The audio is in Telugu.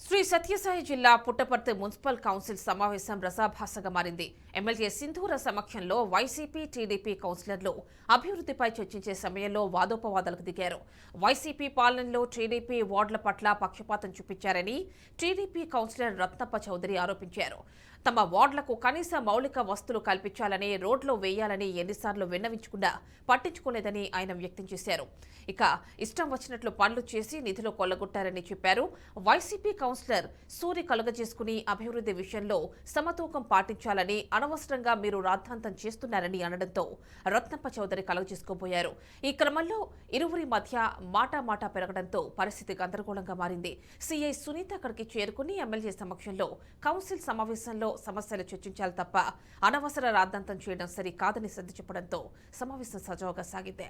శ్రీ సత్యసాయి జిల్లా పుట్టపర్తి మున్సిపల్ కౌన్సిల్ సమావేశం రసాభాసగా మారింది. ఎమ్మెల్యే సింధూర సమక్షంలో వైసీపీ, టీడీపీ కౌన్సిలర్లు అభివృద్ధిపై చర్చించే సమయంలో వాదోపవాదాలకు దిగారు. వైసీపీ పాలనలో టీడీపీ వార్డుల పట్ల పక్షపాతం చూపించారని టీడీపీ కౌన్సిలర్ రత్నప్ప చౌదరి ఆరోపించారు. తమ వార్డులకు కనీస మౌలిక వస్తువులు కల్పించాలని, రోడ్లు వేయాలని ఎన్నిసార్లు విన్నవించకుండా పట్టించుకోలేదని ఆయన వ్యక్తం చేశారు. ఇక ఇష్టం వచ్చినట్లు పనులు చేసి నిధులు కొల్లగొట్టారని చెప్పారు. వైసీపీ కౌన్సిలర్ సూరి కలుగజేసుకుని అభివృద్ధి విషయంలో సమతూకం పాటించాలని, అనవసరంగా మీరు రాద్ధాంతం చేస్తున్నారని అనడంతో రత్నప్ప చౌదరి కలుగజేసుకోబోయారు. ఈ క్రమంలో ఇరువురి మధ్య మాటా పెరగడంతో పరిస్థితి గందరగోళంగా మారింది. సీఐ సునీత అక్కడికి చేరుకుని ఎమ్మెల్యే సమక్షంలో కౌన్సిల్ సమావేశంలో సమస్యలు చర్చించాలి తప్ప అనవసర రాద్ధాంతం చేయడం సరికాదని సర్ది చెప్పడంతో సమావేశం సజావుగా సాగింది.